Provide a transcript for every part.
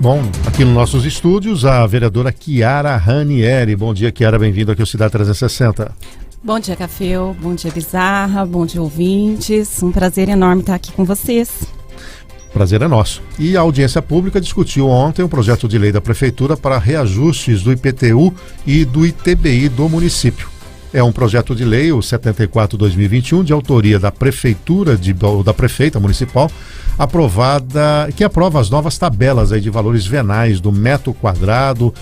Bom, aqui nos nossos estúdios, a vereadora Chiara Ranieri. Bom dia, Chiara, bem-vindo aqui ao Cidade 360. Bom dia, Café, bom dia, Bizarra, bom dia, ouvintes. Um prazer enorme estar aqui com vocês. Prazer é nosso. E a audiência pública discutiu ontem um projeto de lei da Prefeitura para reajustes do IPTU e do ITBI do município. É um projeto de lei, o 74/2021, de autoria da Prefeitura, da Prefeita Municipal, que aprova as novas tabelas aí de valores venais do metro quadrado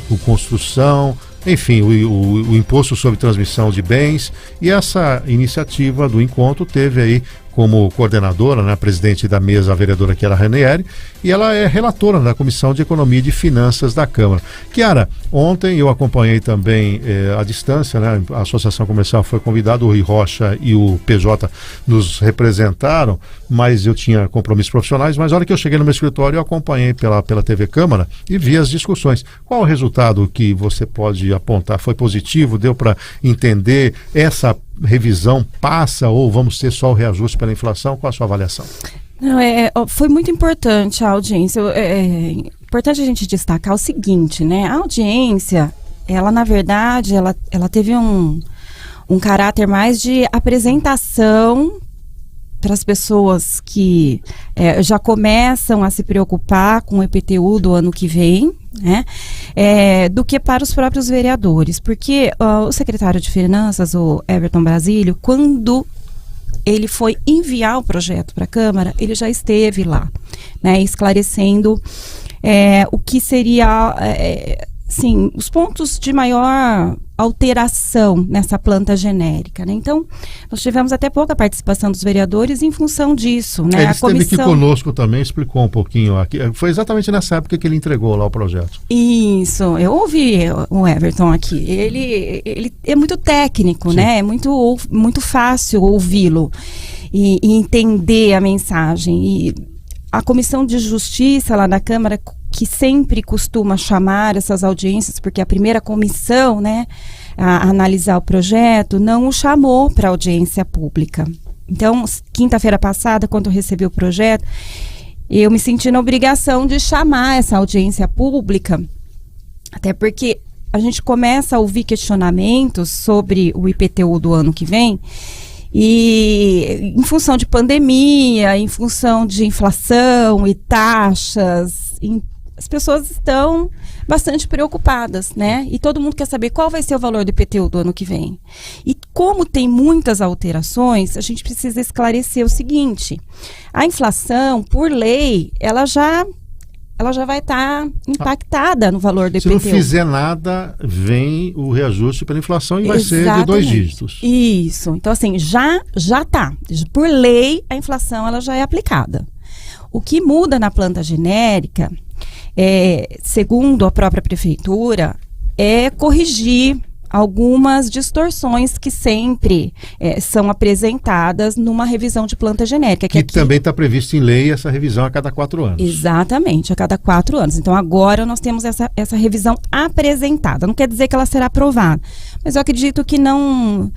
por construção, enfim, o imposto sobre transmissão de bens. E essa iniciativa do encontro teve aí como coordenadora, né, presidente da mesa, a vereadora Chiara Ranieri, e ela é relatora da Comissão de Economia e de Finanças da Câmara. Chiara, ontem eu acompanhei também à distância, né, a Associação Comercial foi convidada, o Rui Rocha e o PJ nos representaram, mas eu tinha compromissos profissionais, mas na hora que eu cheguei no meu escritório eu acompanhei pela TV Câmara e vi as discussões. Qual o resultado que você pode apontar? Foi positivo? Deu para entender essa revisão passa ou vamos ter só o reajuste pela inflação? Qual a sua avaliação? Não, foi muito importante a audiência. É importante a gente destacar o seguinte, né? A audiência, ela na verdade, ela teve um caráter mais de apresentação para as pessoas que já começam a se preocupar com o IPTU do ano que vem, né, do que para os próprios vereadores, porque o secretário de Finanças, o Everton Brasílio, quando ele foi enviar o projeto para a Câmara, ele já esteve lá, né, esclarecendo o que seria, sim, os pontos de maior alteração nessa planta genérica, né? Então, nós tivemos até pouca participação dos vereadores em função disso, né? Ele esteve aqui conosco também, explicou um pouquinho aqui. Foi exatamente nessa época que ele entregou lá o projeto. Isso, eu ouvi o Everton aqui. Ele é muito técnico, sim, né? É muito fácil ouvi-lo e entender a mensagem. E a Comissão de Justiça lá da Câmara, que sempre costuma chamar essas audiências, porque a primeira comissão, né, a analisar o projeto, não o chamou para audiência pública. Então, quinta-feira passada, quando eu recebi o projeto, eu me senti na obrigação de chamar essa audiência pública, até porque a gente começa a ouvir questionamentos sobre o IPTU do ano que vem, e em função de pandemia, em função de inflação e taxas, as pessoas estão bastante preocupadas, né? E todo mundo quer saber qual vai ser o valor do IPTU do ano que vem. E como tem muitas alterações, a gente precisa esclarecer o seguinte: a inflação, por lei, ela já vai estar impactada no valor do IPTU. Se não fizer nada, vem o reajuste pela inflação e vai ser de 2 dígitos. Isso. Então, assim, já está. Por lei, a inflação ela já é aplicada. O que muda na planta genérica, segundo a própria prefeitura, é corrigir algumas distorções que sempre são apresentadas numa revisão de planta genérica. Que aqui também está previsto em lei essa revisão a cada 4 anos. Exatamente, a cada 4 anos. Então agora nós temos essa revisão apresentada. Não quer dizer que ela será aprovada, mas eu acredito que não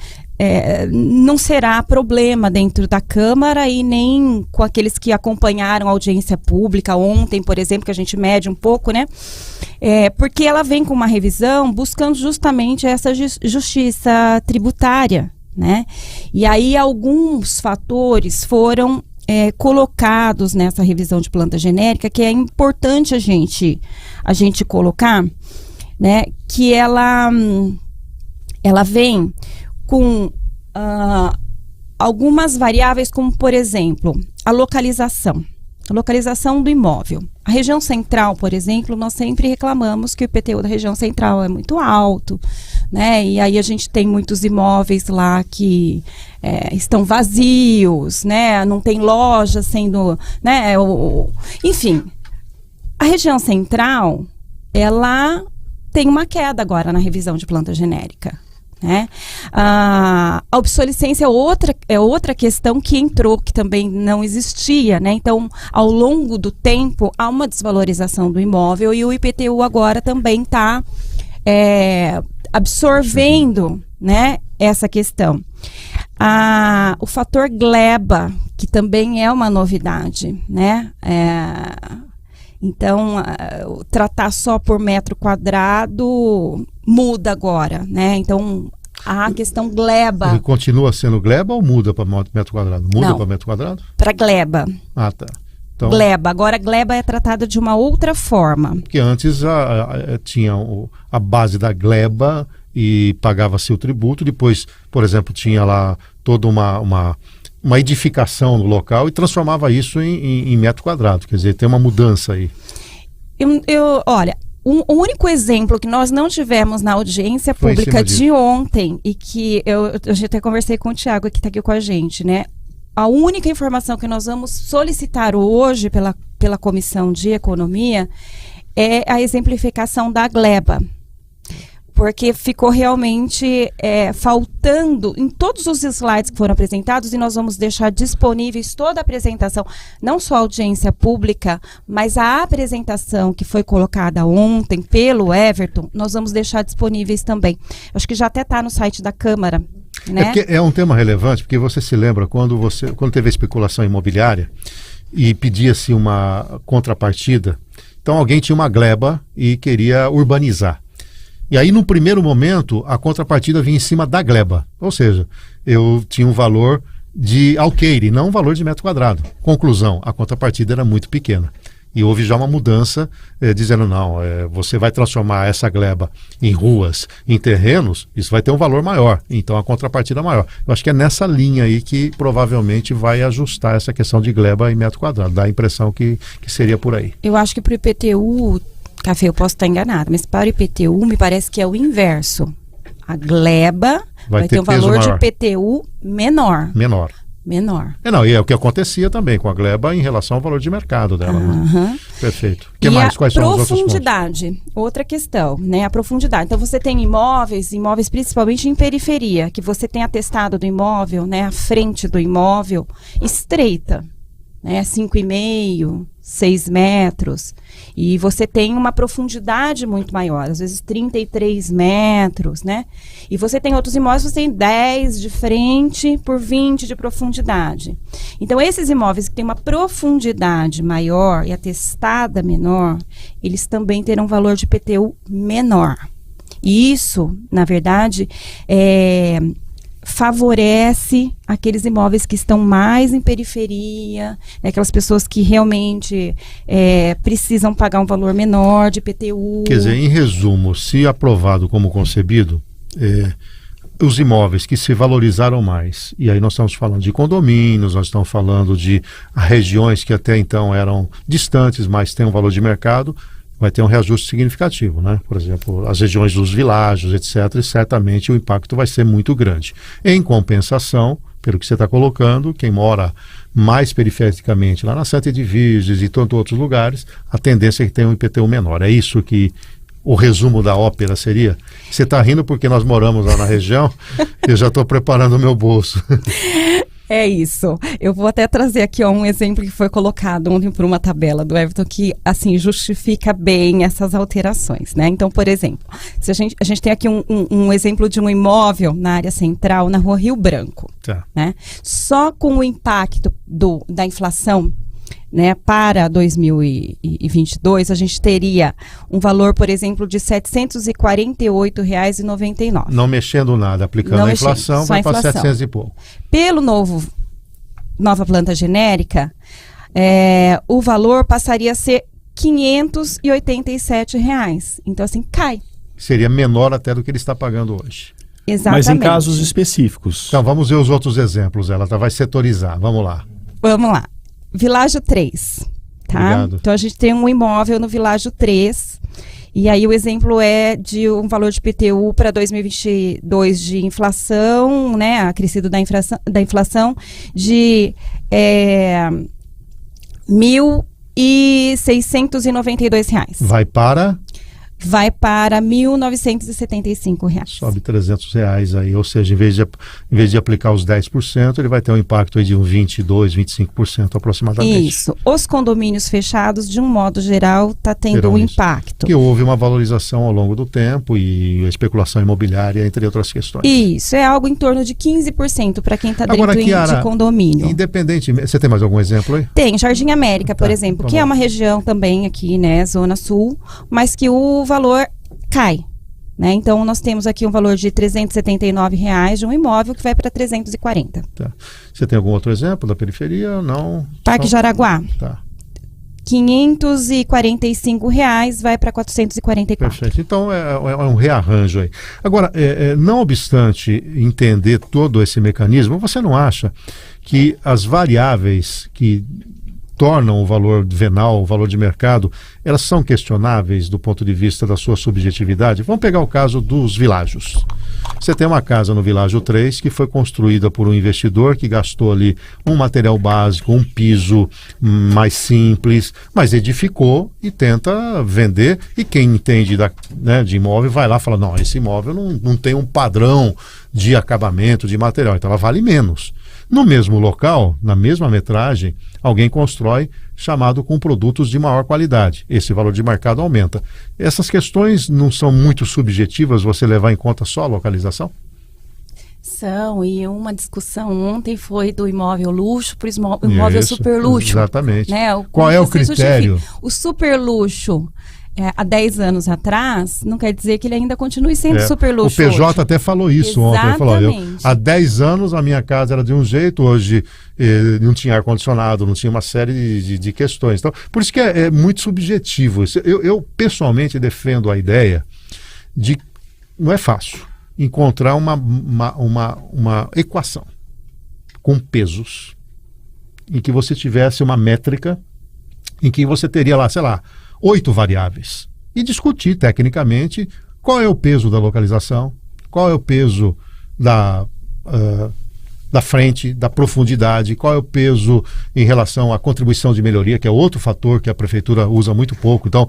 será problema dentro da Câmara e nem com aqueles que acompanharam a audiência pública ontem, por exemplo, que a gente mede um pouco, né? Porque ela vem com uma revisão buscando justamente essa justiça tributária, né? E aí alguns fatores foram colocados nessa revisão de planta genérica, que é importante a gente colocar, né? Que ela vem com algumas variáveis, como, por exemplo, a localização do imóvel. A região central, por exemplo, nós sempre reclamamos que o IPTU da região central é muito alto, né? E aí a gente tem muitos imóveis lá que estão vazios, né? Não tem loja sendo, né? Enfim, a região central, ela tem uma queda agora na revisão de planta genérica, né? A obsolescência é outra questão que entrou, que também não existia, né? Então, ao longo do tempo, há uma desvalorização do imóvel e o IPTU agora também está absorvendo, né, essa questão. O fator gleba, que também é uma novidade, né? Então, tratar só por metro quadrado muda agora, né? Então, a questão gleba... Ele continua sendo gleba ou muda para metro quadrado? Muda para metro quadrado? Para gleba. Ah, tá. Então, gleba. Agora, gleba é tratada de uma outra forma. Porque antes tinha a base da gleba e pagava-se o tributo. Depois, por exemplo, tinha lá toda uma edificação no local e transformava isso em metro quadrado. Quer dizer, tem uma mudança aí. Olha, o único exemplo que nós não tivemos na audiência pública de ontem, e que eu até conversei com o Tiago, que está aqui com a gente, né? A única informação que nós vamos solicitar hoje pela Comissão de Economia é a exemplificação da gleba. Porque ficou realmente faltando em todos os slides que foram apresentados, e nós vamos deixar disponíveis toda a apresentação, não só a audiência pública, mas a apresentação que foi colocada ontem pelo Everton, nós vamos deixar disponíveis também. Acho que já até está no site da Câmara. Né? É um tema relevante, porque você se lembra quando teve a especulação imobiliária e pedia-se uma contrapartida, então alguém tinha uma gleba e queria urbanizar. E aí, no primeiro momento, a contrapartida vinha em cima da gleba. Ou seja, eu tinha um valor de alqueire, não um valor de metro quadrado. Conclusão, a contrapartida era muito pequena. E houve já uma mudança, dizendo, não, você vai transformar essa gleba em ruas, em terrenos, isso vai ter um valor maior. Então, a contrapartida é maior. Eu acho que é nessa linha aí que provavelmente vai ajustar essa questão de gleba em metro quadrado. Dá a impressão que seria por aí. Eu acho que para o IPTU... Café, eu posso estar enganado, mas para o IPTU me parece que é o inverso. A gleba vai ter um valor de IPTU menor. Não, e é o que acontecia também com a gleba em relação ao valor de mercado dela. Né? Perfeito. O que mais? Quais são os outros pontos? Profundidade, outra questão, né? A profundidade. Então você tem imóveis principalmente em periferia, que você tem atestado do imóvel, né? A frente do imóvel estreita, né? 5,5, 6 metros, e você tem uma profundidade muito maior, às vezes 33 metros, né? E você tem outros imóveis, você tem 10 de frente por 20 de profundidade. Então, esses imóveis que têm uma profundidade maior e atestada menor, eles também terão valor de IPTU menor. E isso, na verdade, favorece aqueles imóveis que estão mais em periferia, né, aquelas pessoas que realmente precisam pagar um valor menor de IPTU. Quer dizer, em resumo, se aprovado como concebido, os imóveis que se valorizaram mais, e aí nós estamos falando de condomínios, nós estamos falando de regiões que até então eram distantes, mas têm um valor de mercado, vai ter um reajuste significativo, né? Por exemplo, as regiões dos világios, etc., e certamente o impacto vai ser muito grande. Em compensação, pelo que você está colocando, quem mora mais perifericamente, lá na Sete de Virgens e tantos outros lugares, a tendência é que tenha um IPTU menor. É isso que o resumo da ópera seria? Você está rindo porque nós moramos lá na região, eu já estou preparando o meu bolso. É isso. Eu vou até trazer aqui um exemplo que foi colocado ontem por uma tabela do Everton que, assim, justifica bem essas alterações, né? Então, por exemplo, se a gente tem aqui um exemplo de um imóvel na área central, na rua Rio Branco, né? Só com o impacto da inflação, né, para 2022, a gente teria um valor, por exemplo, de R$ 748,99. Não mexendo nada, aplicando a inflação, vai para 700 e pouco. Pelo nova planta genérica, o valor passaria a ser R$ 587. Então, assim, cai. Seria menor até do que ele está pagando hoje. Exatamente. Mas em casos específicos. Então, vamos ver os outros exemplos. Ela vai setorizar. Vamos lá. Vamos lá. Világio 3, tá? Obrigado. Então, a gente tem um imóvel no Világio 3, e aí o exemplo é de um valor de IPTU para 2022 de inflação, né, acrescido da inflação, de R$ 1.692. Vai para? vai para R$ 1.975. Sobe R$300 aí, ou seja, em vez de aplicar os 10%, ele vai ter um impacto aí de um 22%, 25% aproximadamente. Isso. Os condomínios fechados, de um modo geral, está tendo um impacto. Que houve uma valorização ao longo do tempo e a especulação imobiliária, entre outras questões. Isso, é algo em torno de 15% para quem está dentro de condomínio. Independentemente, você tem mais algum exemplo aí? Tem, Jardim América, por exemplo, que é uma região também aqui, né, Zona Sul, mas que o valor cai, né? Então nós temos aqui um valor de R$ 379 de um imóvel que vai para 340. Tá. Você tem algum outro exemplo da periferia? Não. Parque Jaraguá. Tá. R$ 545 vai para 444. Perfeito. Então é um rearranjo aí. Agora, não obstante entender todo esse mecanismo, você não acha que as variáveis que tornam o valor venal, o valor de mercado, elas são questionáveis do ponto de vista da sua subjetividade? Vamos pegar o caso dos világios. Você tem uma casa no Világio 3 que foi construída por um investidor que gastou ali um material básico, um piso mais simples, mas edificou e tenta vender, e quem entende de imóvel vai lá e fala, não, esse imóvel não tem um padrão de acabamento, de material, então ela vale menos. No mesmo local, na mesma metragem, alguém constrói chamado com produtos de maior qualidade. Esse valor de mercado aumenta. Essas questões não são muito subjetivas, você levar em conta só a localização? São, e uma discussão ontem foi do imóvel luxo para o imóvel super luxo. Exatamente. Né? Qual é o critério? O super luxo, há 10 anos atrás, não quer dizer que ele ainda continue sendo super luxo. O PJ hoje até falou isso ontem. Ele falou, há 10 anos a minha casa era de um jeito, hoje não tinha ar-condicionado, não tinha uma série de questões. Então, por isso que é muito subjetivo. Eu pessoalmente defendo a ideia de não é fácil encontrar uma equação com pesos em que você tivesse uma métrica em que você teria lá, sei lá, 8 variáveis e discutir tecnicamente qual é o peso da localização, qual é o peso da frente, da profundidade, qual é o peso em relação à contribuição de melhoria, que é outro fator que a prefeitura usa muito pouco. Então,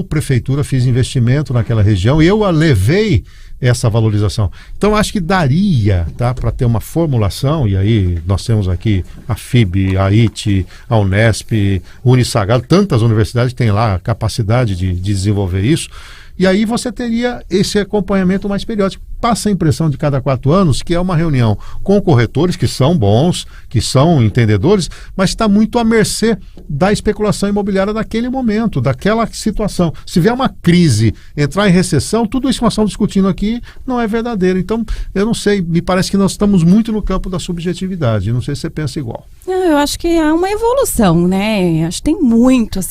prefeitura, fiz investimento naquela região e eu levei essa valorização. Então, acho que daria, para ter uma formulação, e aí nós temos aqui a FIB, a IT, a Unesp, o Unisagrado, tantas universidades têm lá a capacidade de desenvolver isso, e aí você teria esse acompanhamento mais periódico. Passa a impressão de cada 4 anos que é uma reunião com corretores que são bons, que são entendedores, mas está muito à mercê da especulação imobiliária daquele momento, daquela situação. Se vier uma crise, entrar em recessão, tudo isso que nós estamos discutindo aqui não é verdadeiro. Então, eu não sei, me parece que nós estamos muito no campo da subjetividade. Não sei se você pensa igual. Eu acho que há uma evolução, né? Acho que tem muito a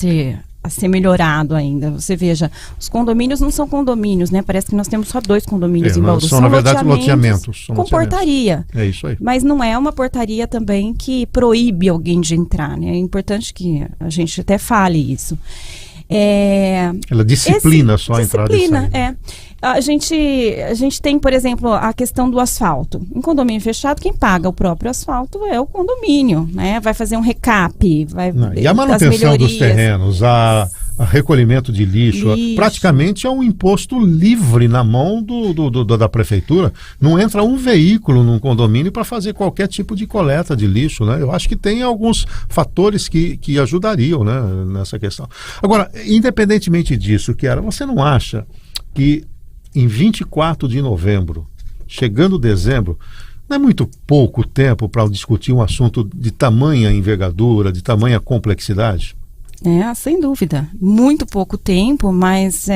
ser melhorado ainda. Você veja, os condomínios não são condomínios, né? Parece que nós temos só 2 condomínios em Bauru. São, na verdade, loteamentos. Com portaria. É isso aí. Mas não é uma portaria também que proíbe alguém de entrar, né? É importante que a gente até fale isso. Ela disciplina só a entrada e saída. A gente tem, por exemplo, a questão do asfalto. Em condomínio fechado, quem paga o próprio asfalto é o condomínio, né? Vai fazer um recap, e a manutenção dos terrenos, a recolhimento de lixo, praticamente é um imposto livre na mão da prefeitura. Não entra um veículo num condomínio para fazer qualquer tipo de coleta de lixo, né? Eu acho que tem alguns fatores que ajudariam, né, nessa questão. Agora, independentemente disso, Chiara, você não acha que em 24 de novembro, chegando dezembro, não é muito pouco tempo para discutir um assunto de tamanha envergadura, de tamanha complexidade? Sem dúvida. Muito pouco tempo, mas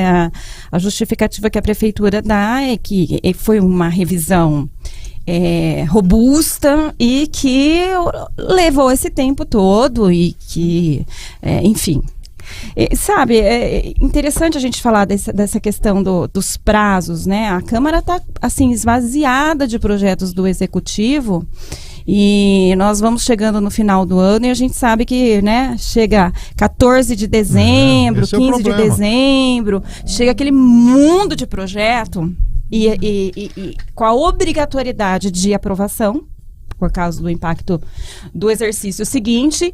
a justificativa que a prefeitura dá é que foi uma revisão robusta e que levou esse tempo todo e que, enfim... Sabe, é interessante a gente falar dessa questão dos prazos, né? A Câmara está, assim, esvaziada de projetos do Executivo e nós vamos chegando no final do ano e a gente sabe que, né, chega 14 de dezembro, 15 de dezembro, chega aquele mundo de projeto e com a obrigatoriedade de aprovação, por causa do impacto do exercício seguinte.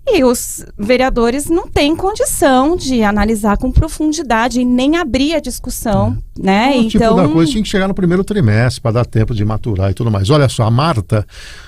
E os vereadores não têm condição de analisar com profundidade e nem abrir a discussão, né? O tipo Então, da coisa tinha que chegar no primeiro trimestre para dar tempo de maturar e tudo mais. Olha só, a Marta,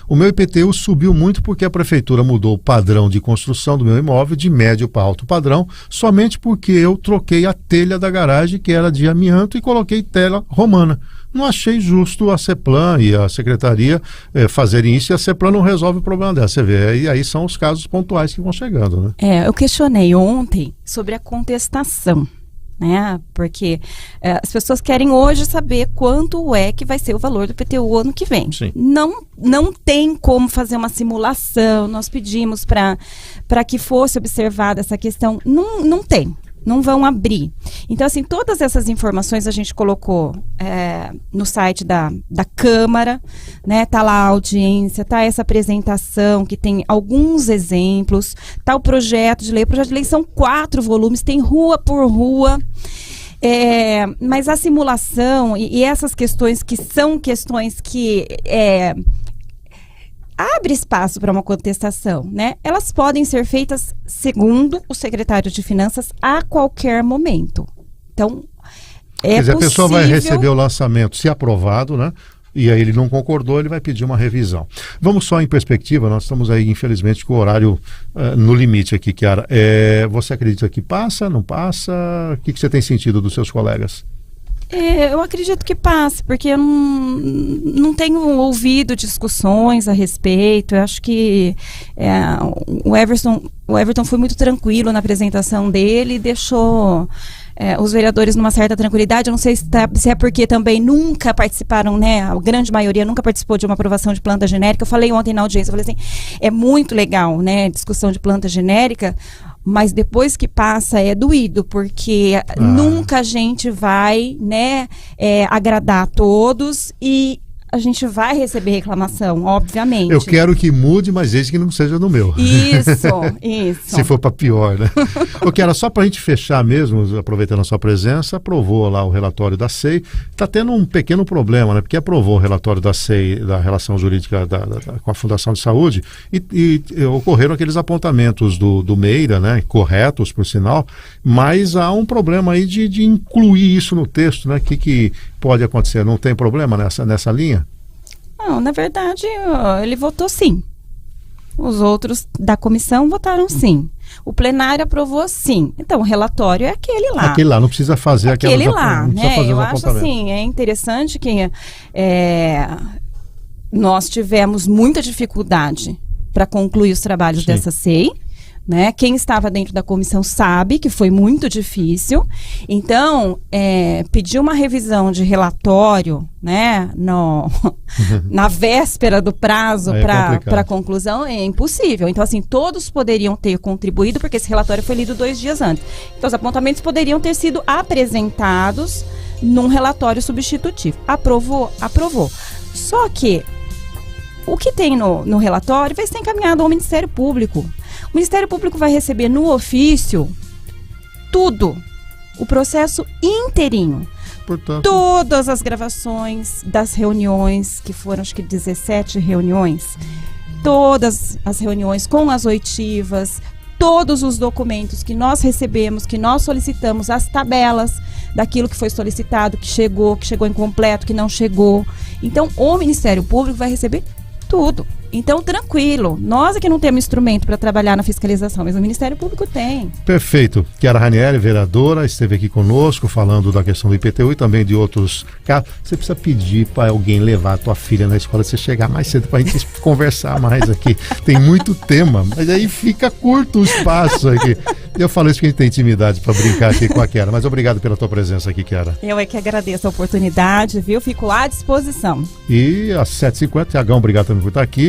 o meu IPTU subiu muito porque a prefeitura mudou o padrão de construção do meu imóvel de médio para alto padrão, somente porque eu troquei a telha da garagem, que era de amianto, e coloquei tela romana. Não achei justo a CEPLAN e a secretaria fazerem isso, e a CEPLAN não resolve o problema dela. Você vê, e aí são os casos pontuais que vão chegando, né? eu questionei ontem sobre a contestação, né? Porque as pessoas querem hoje saber quanto é que vai ser o valor do IPTU ano que vem. Sim. Não tem como fazer uma simulação. Nós pedimos para que fosse observada essa questão. Não tem. Não vão abrir. Então, assim, todas essas informações a gente colocou no site da Câmara, né? Tá lá a audiência, tá essa apresentação que tem alguns exemplos, tá o projeto de lei. O projeto de lei são 4 volumes, tem rua por rua. Mas a simulação e essas questões que são questões que abre espaço para uma contestação, né? Elas podem ser feitas, segundo o secretário de Finanças, a qualquer momento. Então, Quer dizer, a pessoa vai receber o lançamento, se aprovado, né? E aí ele não concordou, ele vai pedir uma revisão. Vamos só em perspectiva, nós estamos aí, infelizmente, com o horário no limite aqui, Chiara. Você acredita que passa, não passa? O que você tem sentido dos seus colegas? Eu acredito que passe, porque eu não tenho ouvido discussões a respeito. Eu acho que o Everton foi muito tranquilo na apresentação dele e deixou os vereadores numa certa tranquilidade. Eu não sei se é porque também nunca participaram, né? A grande maioria nunca participou de uma aprovação de planta genérica. Eu falei ontem na audiência, eu falei assim, é muito legal, né? Discussão de planta genérica, mas depois que passa é doído, porque nunca a gente vai, né, agradar a todos e a gente vai receber reclamação, obviamente. Eu quero que mude, mas desde que não seja no meu. Isso. Se for para pior, né? Chiara, só para a gente fechar mesmo, aproveitando a sua presença, aprovou lá o relatório da SEI. Está tendo um pequeno problema, né? Porque aprovou o relatório da SEI, da relação jurídica com a Fundação de Saúde, e ocorreram aqueles apontamentos do Meira, né? Corretos, por sinal, mas há um problema aí de incluir isso no texto, né? O que pode acontecer? Não tem problema nessa linha? Não, na verdade, ele votou sim. Os outros da comissão votaram sim. O plenário aprovou sim. Então, o relatório é aquele lá. Aquele lá, não precisa fazer aquele lá, né? Eu acho assim, é interessante que nós tivemos muita dificuldade para concluir os trabalhos dessa SEI. Né? Quem estava dentro da comissão sabe que foi muito difícil. Então, pedir uma revisão de relatório, né, na véspera do prazo para a conclusão é impossível. Então, assim, todos poderiam ter contribuído, porque esse relatório foi lido 2 dias antes. Então, os apontamentos poderiam ter sido apresentados num relatório substitutivo. Aprovou? Aprovou. Só que o que tem no relatório vai ser encaminhado ao Ministério Público. O Ministério Público vai receber no ofício tudo, o processo inteirinho. Portanto, todas as gravações das reuniões, que foram acho que 17 reuniões, todas as reuniões com as oitivas, todos os documentos que nós recebemos, que nós solicitamos, as tabelas daquilo que foi solicitado, que chegou incompleto, que não chegou. Então, o Ministério Público vai receber tudo. Então, tranquilo. Nós é que não temos instrumento para trabalhar na fiscalização, mas o Ministério Público tem. Perfeito. Chiara Ranieri, vereadora, esteve aqui conosco falando da questão do IPTU e também de outros casos. Você precisa pedir para alguém levar a tua filha na escola, você chegar mais cedo para a gente conversar mais aqui. Tem muito tema, mas aí fica curto o espaço aqui. Eu falo isso que a gente tem intimidade para brincar aqui com a Chiara, mas obrigado pela tua presença aqui, Chiara. Eu é que agradeço a oportunidade, viu? Fico à disposição. E às 7h50, Tiagão, obrigado também por estar aqui.